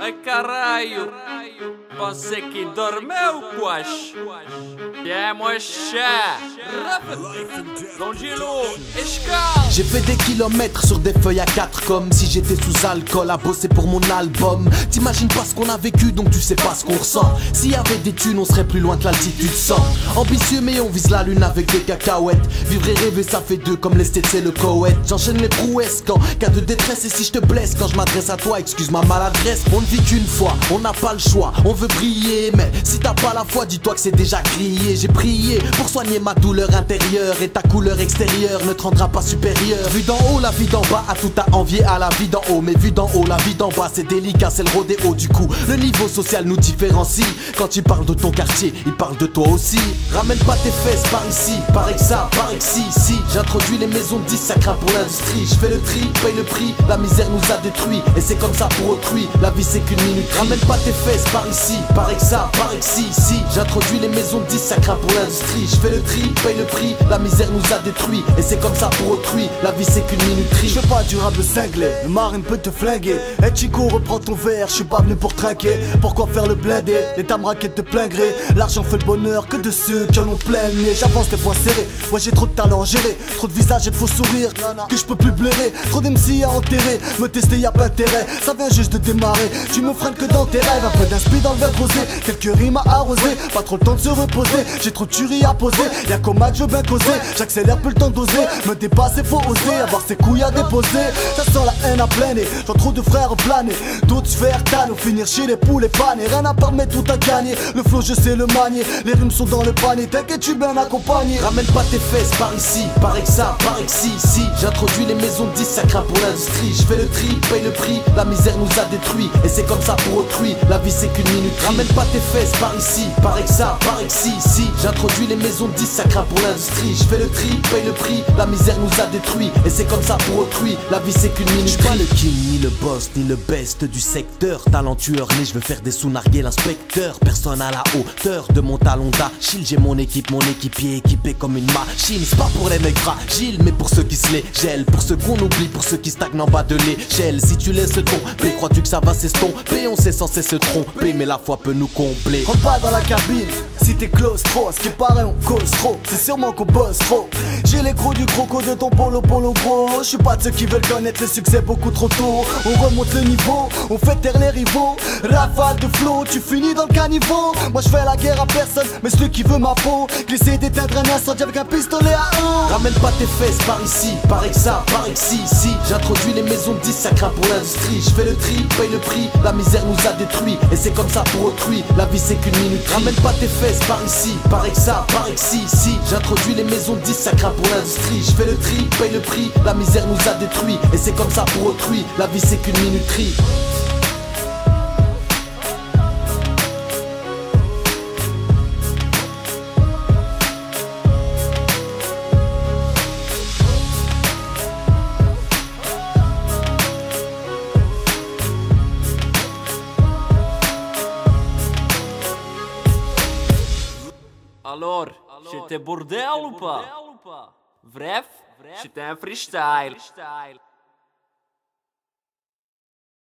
Ai caralho, pensei que dormeu, quash. É mocha. J'ai fait des kilomètres sur des feuilles à 4 comme si j'étais sous alcool à bosser pour mon album. T'imagines pas ce qu'on a vécu donc tu sais pas ce qu'on ressent. S'il y avait des thunes on serait plus loin que l'altitude 100. Ambitieux mais on vise la lune avec des cacahuètes. Vivre et rêver ça fait deux comme l'esthète c'est le Koweït. J'enchaîne les prouesses quand cas de détresse et si je te blesse quand je m'adresse à toi excuse ma maladresse. On ne vit qu'une fois, on n'a pas le choix, on veut briller. Mais si t'as pas la foi dis-toi que c'est déjà grillé. J'ai prié pour soigner ma douleur intérieure et ta couleur extérieure ne te rendra pas supérieur. Vu d'en haut la vie d'en bas a tout à envier à la vie d'en haut. Mais vu d'en haut la vie d'en bas c'est délicat, c'est le rodéo. Du coup le niveau social nous différencie. Quand tu parles de ton quartier il parle de toi aussi. Ramène pas tes fesses par ici, paraît que ça, paraît que si. J'introduis les maisons de 10, ça craint pour l'industrie. Je fais le tri, paye le prix, la misère nous a détruit. Et c'est comme ça pour autrui, la vie c'est qu'une minute. Ramène pas tes fesses par ici, paraît que ça, paraît que si. J'introduis les maisons de 10, ça craint pour l'industrie. Je fais le tri, paye le prix, la misère nous a détruit. Et c'est comme ça pour autrui, la vie c'est qu'une minuterie. Je veux pas durable cinglé, le marin peut te flinguer. Et Chico reprends ton verre, je suis pas venu pour trinquer. Pourquoi faire le blindé, les dames raquettes de plein gré. L'argent fait le bonheur que de ceux qui en ont plein le nez. J'avance les poings serrés, ouais j'ai trop de talent à gérer. Trop de visages et de faux sourires, que je peux plus blairer. Trop d'MC à enterrer, me tester y'a pas intérêt. Ça vient juste de démarrer, tu me freines que dans tes rêves. Un peu d'inspi dans le verre rosé, quelques rimes à arroser. Pas trop le temps de se reposer, j'ai trop de tueries à poser. Y'a qu'au match je veux bien causer, j'accélère plus le temps d'oser. Me dépasser faut oser, avoir ses couilles à déposer. Ça sent la haine à plein nez, j'en trop de frères planer. D'autres sphères tannes, finir chez les poules et panés. Rien à part mais tout à gagner, le flow je sais le manier. Les rimes sont dans le panier, t'inquiète tu bien accompagné. Ramène pas tes fesses par ici, paraît que ça, paraît que si. J'introduis les maisons de 10, ça craint pour l'industrie. Je fais le tri, paye le prix, la misère nous a détruit. Et c'est comme ça pour autrui, la vie c'est qu'une minute. Ramène pas tes fesses par ici, paraît que ça, paraît que si. J'introduis les maisons de 10, ça craint pour l'industrie. Je fais le tri, paye le prix, la misère nous a détruit. Et c'est comme ça pour autrui, la vie c'est qu'une minute. J'suis pas le king, ni le boss, ni le best du secteur. Talentueur né, je veux faire des sous, narguer l'inspecteur. Personne à la hauteur de mon talon d'Achille. J'ai mon équipe, mon équipier équipé comme une machine. C'est pas pour les mecs fragiles, mais pour ceux qui se les gèlent. Pour ceux qu'on oublie, pour ceux qui stagnent en bas de l'échelle. Si tu laisses tomber, crois-tu que ça va s'estomper? On sait censé se tromper, mais la foi peut nous combler. Rentre pas dans la cabine, si t'es claustro. Ce qui paraît on cause trop, c'est sûrement qu'on bosse trop. J'ai les gros du croco de ton polo gros. Je suis pas de ceux qui veulent connaître le succès beaucoup trop tôt. On remonte le niveau, on fait taire les rivaux. Rafale de flow, tu finis dans le caniveau. Moi je fais la guerre à personne, mais celui qui veut ma peau. Glisser d'éteindre un incendie avec un pistolet à eau. Ramène pas tes fesses par ici, paraît que ça, paraît que si. J'introduis les maisons de 10, ça craint pour l'industrie. Je fais le tri, paye le prix, la misère nous a détruit. Et c'est comme ça pour autrui, la vie c'est qu'une minute. Ramène pas tes fesses par ici, paraît que ça, paraît que si. J'introduis les maisons de 10, ça craint pour l'industrie. Je fais le tri, paye le prix, la misère nous a détruit. Et c'est comme ça pour autrui, la vie c'est qu'une minuterie. Alors, j'étais bordel ou pas? Bref, j'étais un freestyle.